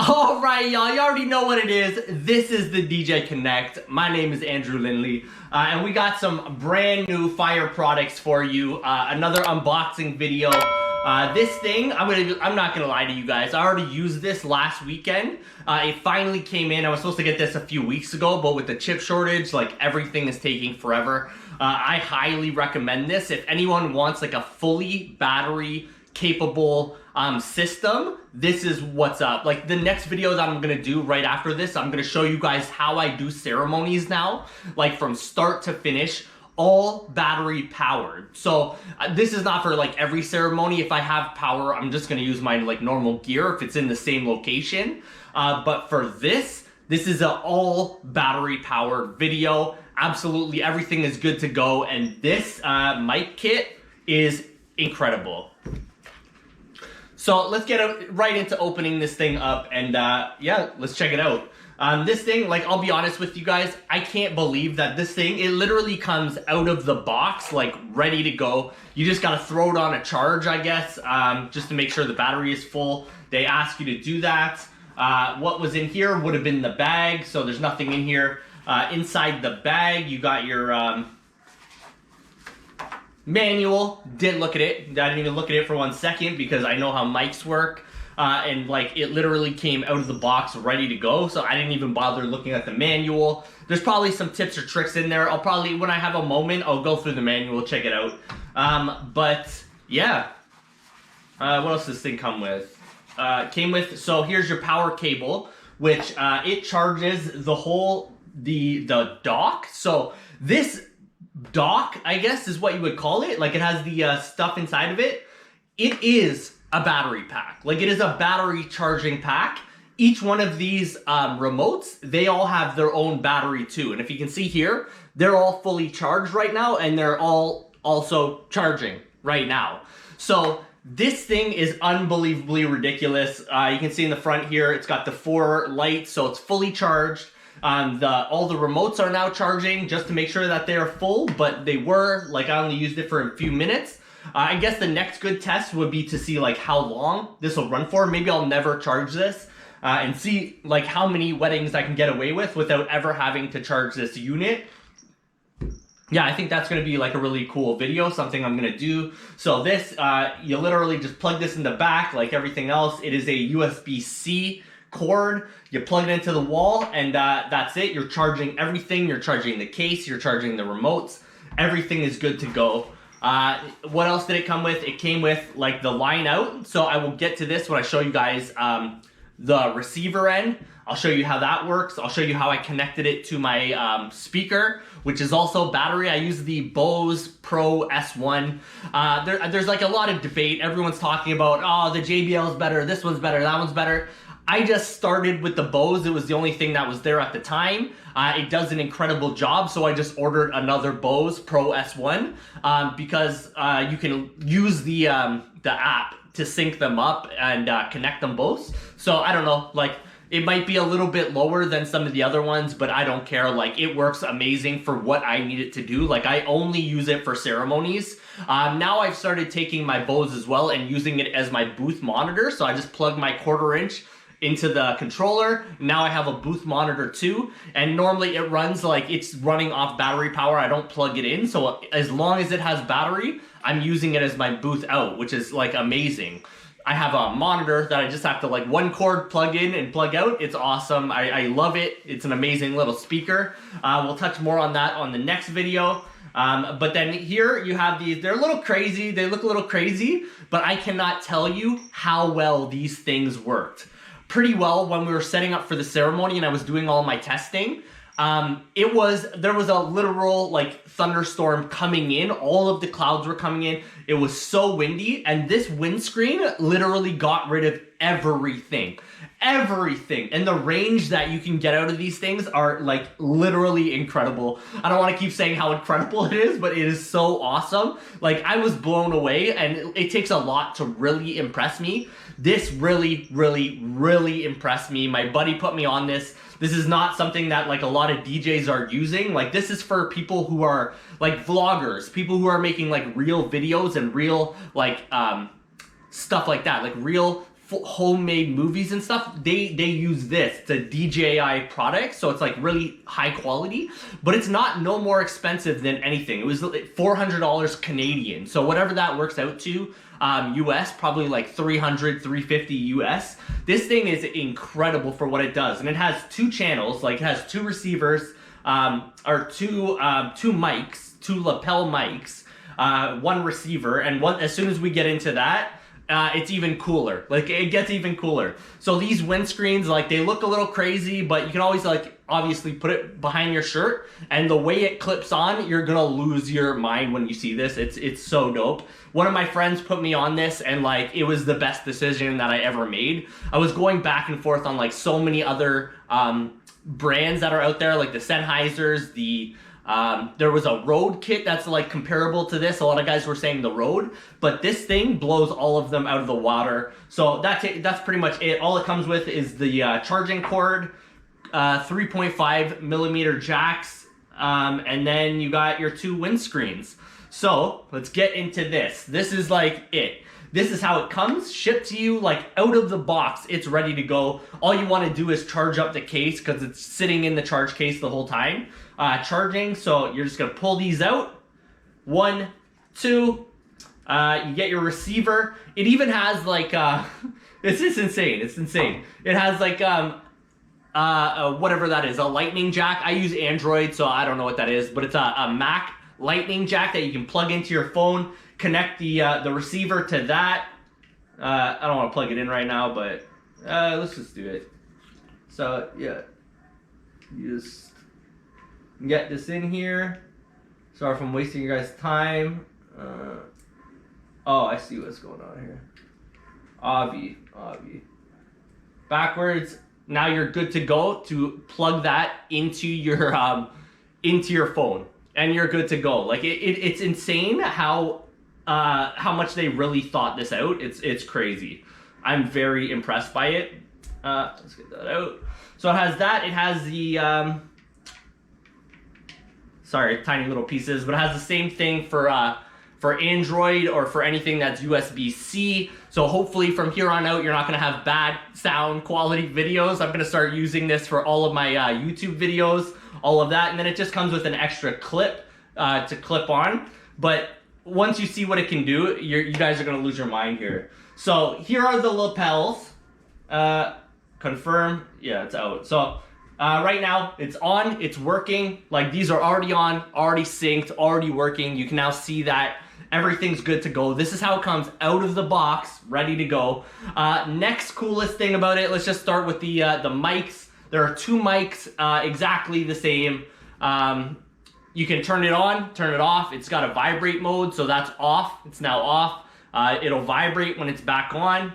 All right, y'all, you already know what it is. This is the DJ Connect. My name is Andrew Lindley, and we got some brand new fire products for you. Another unboxing video. This thing, I'm not gonna lie to you guys. I already used this last weekend. It finally came in. I was supposed to get this a few weeks ago, but with the chip shortage, like everything is taking forever. I highly recommend this. If anyone wants like a fully battery capable system, this is what's up. Like the next video that I'm gonna do right after this, I'm gonna show you guys how I do ceremonies now, like from start to finish, all battery powered. So this is not for like every ceremony. If I have power, I'm just gonna use my like normal gear if it's in the same location. But for this is an all battery powered video. Absolutely everything is good to go, and this mic kit is incredible. So let's get right into opening this thing up, and yeah, let's check it out. This thing, like, I'll be honest with you guys, I can't believe that this thing, it literally comes out of the box, like, ready to go. You just gotta throw it on a charge, I guess, just to make sure the battery is full. They ask you to do that. What was in here would have been the bag, so there's nothing in here. Inside the bag, you got your manual. Didn't look at it. I didn't even look at it for 1 second because I know how mics work. And like it literally came out of the box ready to go, so I didn't even bother looking at the manual. There's probably some tips or tricks in there. I'll probably, when I have a moment, I'll go through the manual, check it out. But yeah, what else does this thing come with? Came with, so here's your power cable, which it charges the whole the dock. So this dock, I guess, is what you would call it. Like it has the stuff inside of it. It is a battery pack. Like it is a battery charging pack. Each one of these remotes, they all have their own battery too. And if you can see here, they're all fully charged right now, and they're all also charging right now. So this thing is unbelievably ridiculous. You can see in the front here, it's got the 4 lights, so it's fully charged. All the remotes are now charging just to make sure that they're full, but they were, like, I only used it for a few minutes. I guess the next good test would be to see like how long this will run for. Maybe I'll never charge this and see like how many weddings I can get away with without ever having to charge this unit. Yeah, I think that's going to be like a really cool video, something I'm going to do. So this, you literally just plug this in the back like everything else. It is a USB-C cord. You plug it into the wall, and that's it. You're charging everything. You're charging the case. You're charging the remotes. Everything is good to go. What else did it come with? It came with like the line out. So I will get to this when I show you guys the receiver end. I'll show you how that works. I'll show you how I connected it to my speaker, which is also battery. I use the Bose Pro S1. There's like a lot of debate. Everyone's talking about, oh, the JBL is better, this one's better, that one's better. I just started with the Bose. It was the only thing that was there at the time. It does an incredible job, so I just ordered another Bose Pro S1 because you can use the app to sync them up and connect them both. So I don't know, like it might be a little bit lower than some of the other ones, but I don't care. Like it works amazing for what I need it to do. Like I only use it for ceremonies. Now I've started taking my Bose as well and using it as my booth monitor. So I just plug my 1/4 inch into the controller. Now I have a booth monitor too, and normally it runs like it's running off battery power. I don't plug it in, so as long as it has battery, I'm using it as my booth out, which is like amazing. I have a monitor that I just have to like 1 cord plug in and plug out. It's awesome. I love it. It's an amazing little speaker. We'll touch more on that on the next video. But then here you have these, they're a little crazy. They look a little crazy, but I cannot tell you how well these things worked. Pretty well when we were setting up for the ceremony and I was doing all my testing. There was a literal like thunderstorm coming in. All of the clouds were coming in. It was so windy, and this windscreen literally got rid of everything. And the range that you can get out of these things are like literally incredible. I don't want to keep saying how incredible it is, but it is so awesome. Like I was blown away, and it takes a lot to really impress me. This really, really, really impressed me. My buddy put me on this. This is not something that like a lot of DJs are using. Like this is for people who are like vloggers, people who are making like real videos and real like stuff like that, like real homemade movies and stuff, they use this. It's a DJI product, so it's like really high quality, but it's no more expensive than anything. It was $400 Canadian, so whatever that works out to US, probably like 300, 350 US. This thing is incredible for what it does, and it has 2 channels. Like, it has 2 receivers, or two mics, 2 lapel mics, 1 receiver, and as soon as we get into that, it's even cooler. Like, it gets even cooler. So these windscreens, like, they look a little crazy, but you can always, like, obviously put it behind your shirt, and the way it clips on, you're gonna lose your mind when you see this. It's so dope. One of my friends put me on this, and like, it was the best decision that I ever made. I was going back and forth on like so many other brands that are out there, like the Sennheisers, there was a Rode kit that's like comparable to this. A lot of guys were saying the Rode, but this thing blows all of them out of the water. So that's pretty much it. All it comes with is the charging cord, 3.5 millimeter jacks, and then you got your 2 windscreens. So let's get into this. This is like it. This is how it comes, shipped to you, like out of the box. It's ready to go. All you want to do is charge up the case because it's sitting in the charge case the whole time. Charging, so you're just gonna pull these out. 1, 2, you get your receiver. It even has like, it's just insane, it's insane. It has like, whatever that is, a lightning jack. I use Android, so I don't know what that is, but it's a Mac lightning jack that you can plug into your phone, connect the receiver to that. I don't want to plug it in right now, but let's just do it. So yeah, you just get this in here. Sorry if I'm wasting your guys' time. Oh, I see what's going on here. Avi. Backwards. Now you're good to go to plug that into your phone, and you're good to go. Like it's insane how much they really thought this out. It's crazy. I'm very impressed by it. Let's get that out. So it has that. It has the sorry, tiny little pieces, but it has the same thing for Android or for anything that's USB-C. So hopefully from here on out, you're not gonna have bad sound quality videos. I'm gonna start using this for all of my YouTube videos, all of that. And then it just comes with an extra clip to clip on. But once you see what it can do, you guys are gonna lose your mind here. So here are the lapels. Confirm, yeah, it's out. So right now it's on, it's working. Like, these are already on, already synced, already working. You can now see that everything's good to go. This is how it comes out of the box, ready to go. Next coolest thing about it, let's just start with the mics. There are 2 mics, exactly the same. You can turn it on, turn it off. It's got a vibrate mode, so that's off. It's now off. It'll vibrate when it's back on.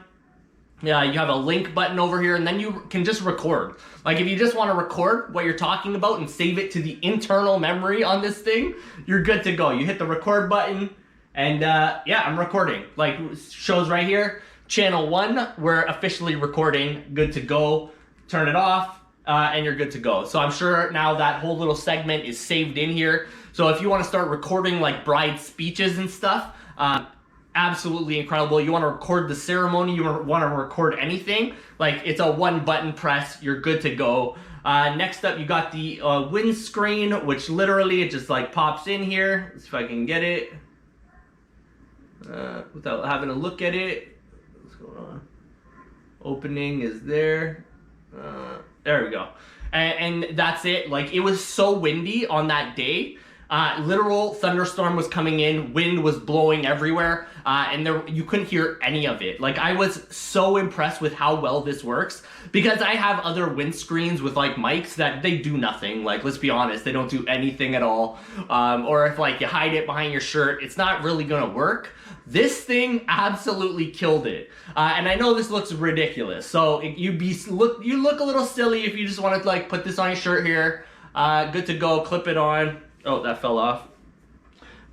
You have a link button over here, and then you can just record. Like, if you just want to record what you're talking about and save it to the internal memory on this thing, you're good to go. You hit the record button, and yeah, I'm recording. Like, shows right here, channel 1, we're officially recording, good to go. Turn it off, and you're good to go. So I'm sure now that whole little segment is saved in here. So if you want to start recording like bride speeches and stuff, absolutely incredible. You want to record the ceremony, you want to record anything, like, it's a 1 button press, you're good to go. Next up, you got the windscreen, which literally it just like pops in here. Let's see if I can get it without having to look at it. What's going on? Opening is there. There we go. And that's it. Like, it was so windy on that day. Literal thunderstorm was coming in, wind was blowing everywhere, and you couldn't hear any of it. Like, I was so impressed with how well this works, because I have other windscreens with like mics that they do nothing. Like, let's be honest, they don't do anything at all. Or if like you hide it behind your shirt, it's not really gonna work. This thing absolutely killed it. And I know this looks ridiculous, so you look a little silly if you just want to like put this on your shirt here. Good to go, clip it on. Oh, that fell off.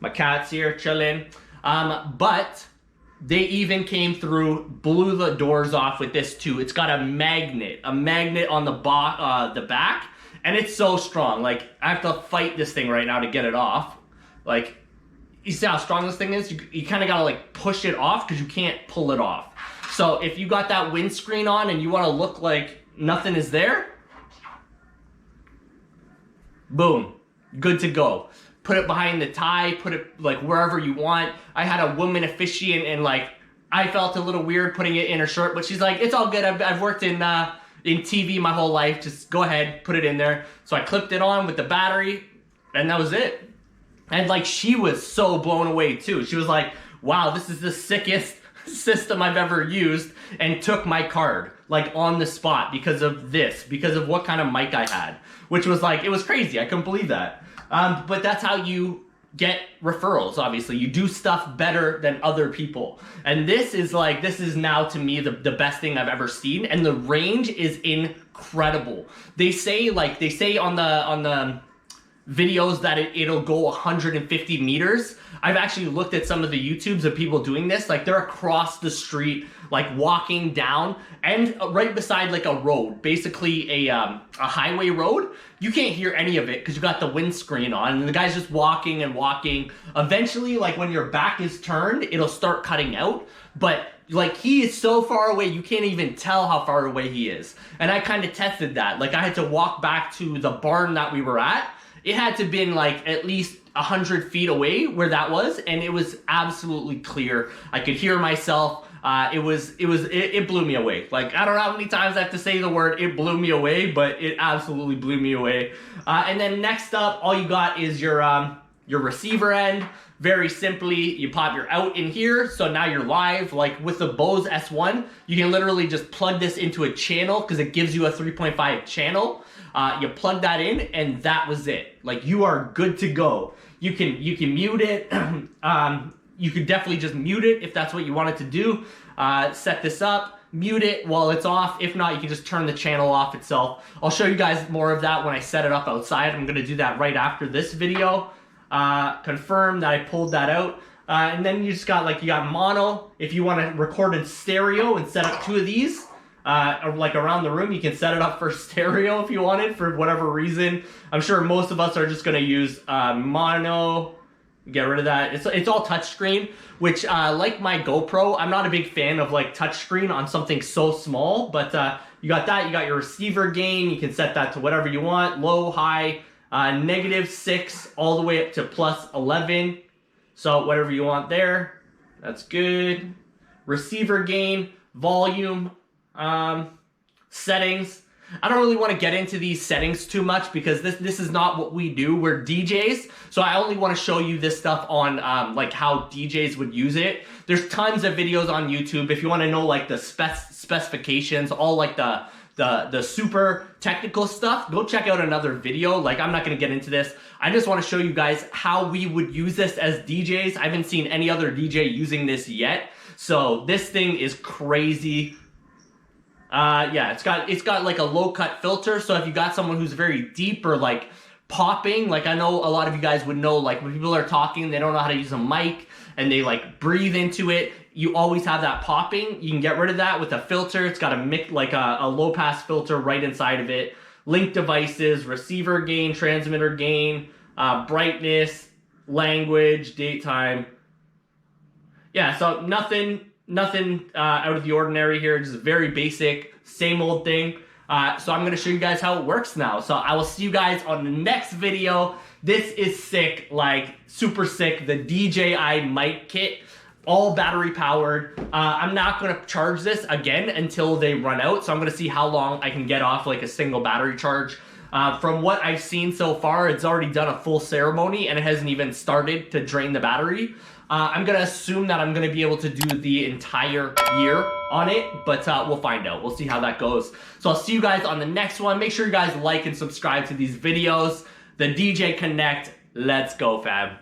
My cat's here chilling. But they even came through, blew the doors off with this too. It's got a magnet on the back, and it's so strong. Like, I have to fight this thing right now to get it off. Like, you see how strong this thing is? You kind of gotta like push it off because you can't pull it off. So if you got that windscreen on and you want to look like nothing is there, boom, good to go. Put it behind the tie, put it like wherever you want. I had a woman officiant and like I felt a little weird putting it in her shirt, but she's like, it's all good. I've worked in TV my whole life. Just go ahead, put it in there. So I clipped it on with the battery and that was it. And like she was so blown away too. She was like, wow, this is the sickest system I've ever used, and took my card like on the spot because of this, because of what kind of mic I had, which was like, it was crazy. I couldn't believe that. But that's how you get referrals. Obviously you do stuff better than other people, and this is now to me the best thing I've ever seen, and the range is incredible. They say on the videos that it'll go 150 meters. I've actually looked at some of the YouTubes of people doing this. Like they're across the street, like walking down and right beside like a road, basically a highway road. You can't hear any of it because you got the windscreen on and the guy's just walking and walking. Eventually, like when your back is turned, it'll start cutting out. But like he is so far away, you can't even tell how far away he is. And I kind of tested that. Like I had to walk back to the barn that we were at. It had to have been like at least 100 feet away where that was, and it was absolutely clear. I could hear myself. It blew me away. Like I don't know how many times I have to say the word "it blew me away," but it absolutely blew me away. And then next up, all you got is your receiver end. Very simply, you pop your out in here, so now you're live. Like with the Bose S1, you can literally just plug this into a channel because it gives you a 3.5 channel. You plug that in, and that was it. Like you are good to go. You can mute it. You could definitely just mute it if that's what you wanted to do. Set this up, mute it while it's off. If not, you can just turn the channel off itself. I'll show you guys more of that when I set it up outside. I'm gonna do that right after this video. Confirm that I pulled that out. And then you just got you got mono. If you want to record in stereo and set up two of these, like around the room, you can set it up for stereo if you wanted for whatever reason. I'm sure most of us are just gonna use mono. Get rid of that. It's all touchscreen, which like my GoPro, I'm not a big fan of like touchscreen on something so small. But you got that. You got your receiver gain. You can set that to whatever you want, low, high, -6, all the way up to +11. So whatever you want there, that's good. Receiver gain, volume, settings. I don't really want to get into these settings too much because this is not what we do. We're DJs, so I only want to show you this stuff on like how DJs would use it. There's tons of videos on YouTube if you want to know like the specifications, all like the super technical stuff. Go check out another video. Like I'm not going to get into this. I just want to show you guys how we would use this as DJs. I haven't seen any other DJ using this yet, so this thing is crazy. Yeah, it's got like a low cut filter, so if you got someone who's very deep or like popping, like I know a lot of you guys would know, like when people are talking, they don't know how to use a mic and they like breathe into it, you always have that popping. You can get rid of that with a filter. It's got a low pass filter right inside of it. Link devices, receiver gain, transmitter gain, brightness, language, daytime. Yeah, so nothing out of the ordinary here, just very basic, same old thing. So I'm gonna show you guys how it works now. So I will see you guys on the next video. This is sick, like super sick, the DJI mic kit, all battery powered. I'm not gonna charge this again until they run out, so I'm gonna see how long I can get off like a single battery charge. From what I've seen so far, it's already done a full ceremony and it hasn't even started to drain the battery. I'm gonna assume that I'm gonna be able to do the entire year on it, but we'll find out. We'll see how that goes. So I'll see you guys on the next one. Make sure you guys like and subscribe to these videos. The DJ Connect, let's go, fam.